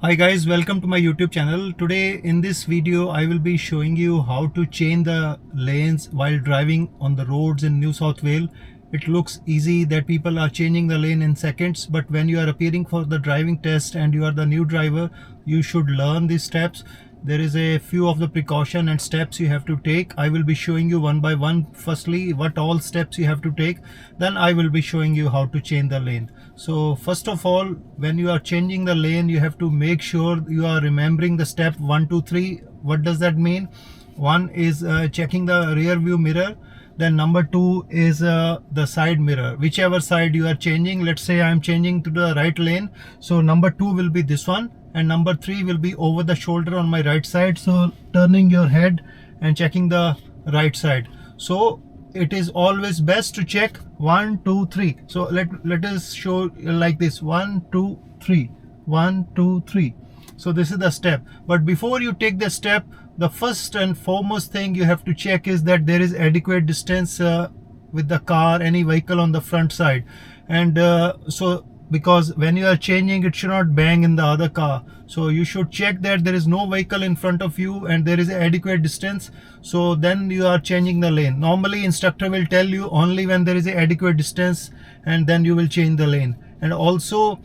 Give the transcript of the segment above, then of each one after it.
Hi guys, welcome to my YouTube channel. Today in this video I will be showing you how to change the lanes while driving on the roads in New South Wales. It looks easy that people are changing the lane in seconds, but when you are appearing for the driving test and you are the new driver, you should learn these steps. There is a few of the precaution and steps you have to take. I will be showing you one by one. Firstly, what all steps you have to take. Then I will be showing you how to change the lane. So first of all, when you are changing the lane, you have to make sure you are remembering the step 1, 2, 3. What does that mean? One is checking the rear view mirror. Then number 2 is the side mirror, whichever side you are changing. Let's say I am changing to the right lane, so number 2 will be this one, and number 3 will be over the shoulder on my right side. So turning your head and checking the right side. So it is always best to check 1, 2, 3. So let us show like this: 1, 2, 3, 1, 2, 3. So this is the step. But before you take the step, the first and foremost thing you have to check is that there is adequate distance with the car, any vehicle on the front side. And so because when you are changing, it should not bang in the other car. So you should check that there is no vehicle in front of you and there is adequate distance. So then you are changing the lane. Normally instructor will tell you only when there is adequate distance, and then you will change the lane. And also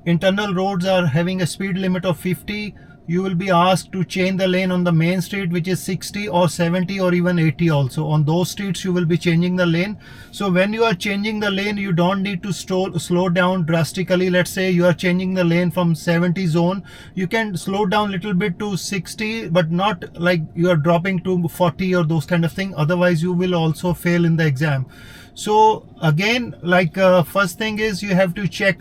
internal roads are having a speed limit of 50. You will be asked to change the lane on the main street, which is 60 or 70 or even 80 also. On those streets you will be changing the lane. So when you are changing the lane, you don't need to slow down drastically. Let's say you are changing the lane from 70 zone, you can slow down a little bit to 60, but not like you are dropping to 40 or those kind of thing. Otherwise you will also fail in the exam. So again, like first thing is you have to check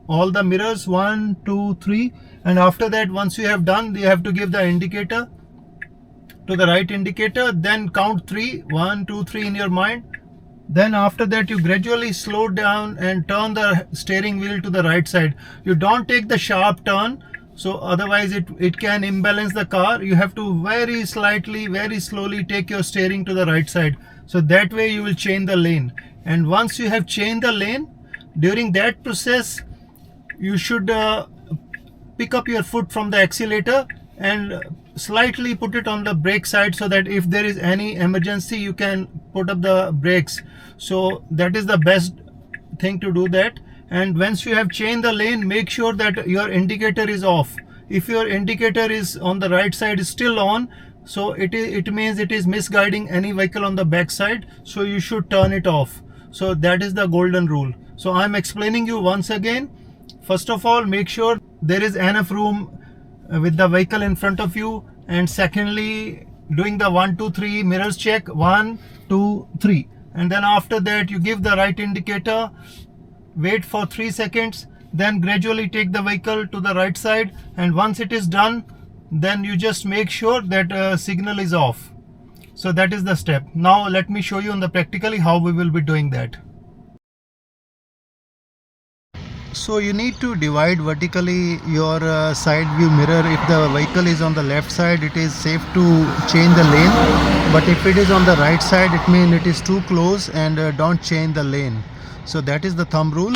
all the mirrors, 1, 2, 3, and after that, once you have done, you have to give the indicator to the right indicator, then count 3, 1, 2, 3 in your mind. Then after that, you gradually slow down and turn the steering wheel to the right side. You don't take the sharp turn, so otherwise it can imbalance the car. You have to very slightly, very slowly take your steering to the right side. So that way you will change the lane. And once you have changed the lane, during that process, you should pick up your foot from the accelerator and slightly put it on the brake side, so that if there is any emergency you can put up the brakes. So that is the best thing to do that. And once you have changed the lane, make sure that your indicator is off. If your indicator is on the right side is still on, so it means it is misguiding any vehicle on the back side, so you should turn it off. So that is the golden rule. So I'm explaining you once again. First of all, make sure there is enough room with the vehicle in front of you. And secondly, doing the 1, 2, 3 mirrors check, 1, 2, 3. And then after that, you give the right indicator, wait for 3 seconds, then gradually take the vehicle to the right side. And once it is done, then you just make sure that signal is off. So that is the step. Now let me show you on the practically how we will be doing that. So you need to divide vertically your side view mirror. If the vehicle is on the left side, it is safe to change the lane. But if it is on the right side, it means it is too close, and don't change the lane. So that is the thumb rule.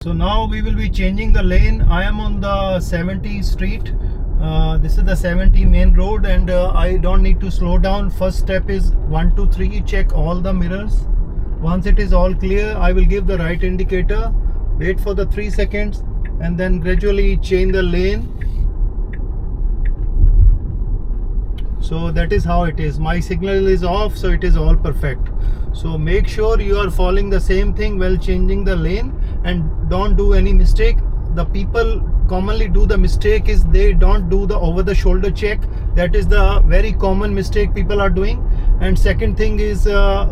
So now we will be changing the lane. I am on the 70 street. This is the 70 main road, and I don't need to slow down. First step is 1, 2, 3, check all the mirrors. Once it is all clear, I will give the right indicator, wait for the 3 seconds, and then gradually change the lane. So that is how it is. My signal is off, so it is all perfect. So make sure you are following the same thing while changing the lane, and don't do any mistake. The people commonly do the mistake is they don't do the over the shoulder check. That is the very common mistake people are doing. And second thing is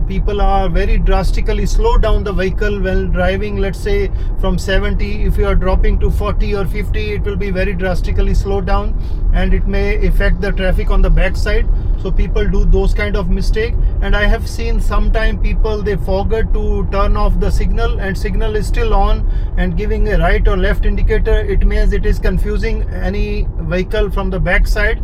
people are very drastically slow down the vehicle while driving. Let's say from 70, if you are dropping to 40 or 50, it will be very drastically slowed down, and it may affect the traffic on the back side. So people do those kind of mistake. And I have seen sometime people, they forget to turn off the signal, and signal is still on, and giving a right or left indicator, it means it is confusing any vehicle from the back side.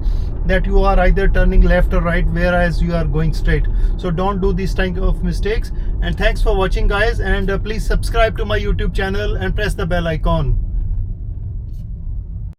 that you are either turning left or right, whereas you are going straight. So don't do these type of mistakes. And thanks for watching, guys, and please subscribe to my YouTube channel and press the bell icon.